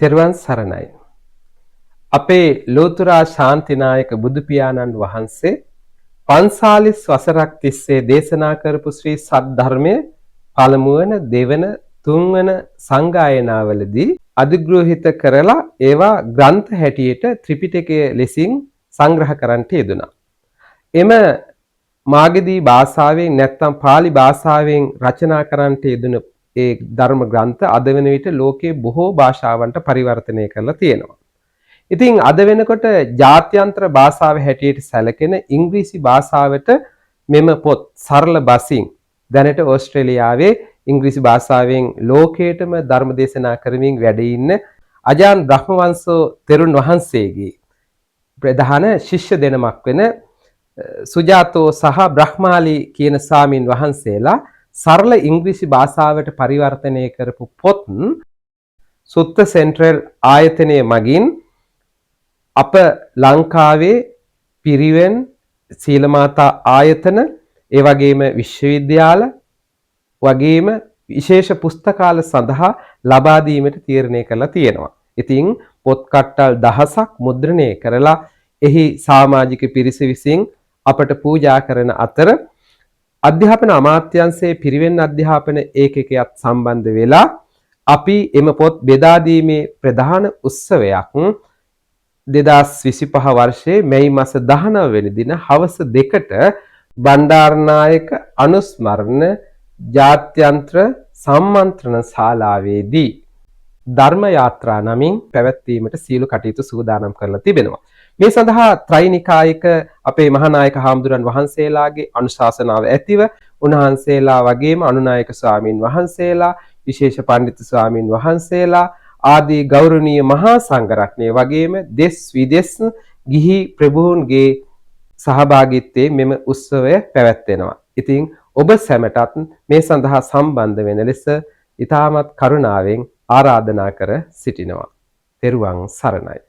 තෙරුවන් සරණයි. අපේ ලෝතුරා ශාන්තිනායක බුදු පියාණන් වහන්සේ 45 වසරක් තිස්සේ දේශනා කරපු ශ්‍රී සද්ධර්මයේ පළමුවන, දෙවන, තුන්වන සංගායනාවලදී අධිග්‍රහිත කරලා ඒවා ග්‍රන්ථ හැටියට ත්‍රිපිටකයේ ලෙසින් සංග්‍රහ කරන්නට යෙදුණා. එම මාගධී භාෂාවෙන් නැත්නම් පාලි භාෂාවෙන් රචනා කරන්නට යෙදුණු ඒ ධර්ම ග්‍රන්ථ අද වෙන විට ලෝකයේ බොහෝ භාෂාවන්ට පරිවර්තනය කරලා තියෙනවා. ඉතින් අද වෙනකොට ජාත්‍යන්තර භාෂාව හැටියට සැලකෙන ඉංග්‍රීසි භාෂාවට මෙම පොත් සරල බසින් දැනට ඕස්ට්‍රේලියාවේ ඉංග්‍රීසි භාෂාවෙන් ලෝකයටම ධර්ම දේශනා කරමින් වැඩ ඉන්න අජාන් බ්‍රහ්මවංශෝ තෙරුන් වහන්සේගේ ප්‍රධාන ශිෂ්‍ය දෙනමක් වෙන සුජාතෝ සහ බ්‍රහ්මාලි කියන ස්වාමින් වහන්සේලා සරල ඉංග්‍රීසි භාෂාවට පරිවර්තනය කරපු පොත් සුත්ත සෙන්ට්‍රල් ආයතනයේ මගින් අප ලංකාවේ පිරිවෙන් සීලමාතා ආයතන ඒ වගේම විශ්වවිද්‍යාල වගේම විශේෂ පුස්තකාල සඳහා ලබා දීමට තීරණය කරලා තියෙනවා. ඉතින් පොත් කට්ටල් දහසක් මුද්‍රණය කරලා එහි සමාජික පිරිස විසින් අපට පූජා කරන අතර අධ්‍යාපන අමාත්‍යාංශයේ පිරිවෙන් අධ්‍යාපන ඒකකයක් සම්බන්ධ වෙලා අපි එම පොත් බෙදා දීමේ ප්‍රධාන උත්සවයක් 2025 වර්ෂයේ මැයි මාස 19 වෙනි දින හවස 2ට බණ්ඩාරනායක අනුස්මරණ ජාත්‍යන්තර සම්මන්ත්‍රණ ශාලාවේදී ධර්ම යාත්‍රා නමින් පැවැත්වීමට සීල කටයුතු සූදානම් කරලා තිබෙනවා. මේ සඳහා ත්‍රිනිකායක අපේ මහානායක හාමුදුරන් වහන්සේලාගේ අනුශාසනාව ඇතිව උන්වහන්සේලා වගේම අනුනායක ස්වාමින් වහන්සේලා විශේෂ පඬිතු ස්වාමින් වහන්සේලා ආදී ගෞරවනීය මහා සංඝරත්නය වගේම දෙස් විදෙස් ගිහි ප්‍රභූන්ගේ සහභාගීත්වයෙන් මෙම උත්සවය පැවැත්වෙනවා. ඉතින් ඔබ සැමටත් මේ සඳහා සම්බන්ධ වෙන ලෙස ඉතාමත් කරුණාවෙන් ආරාධනා කර සිටිනවා. තෙරුවන් සරණයි.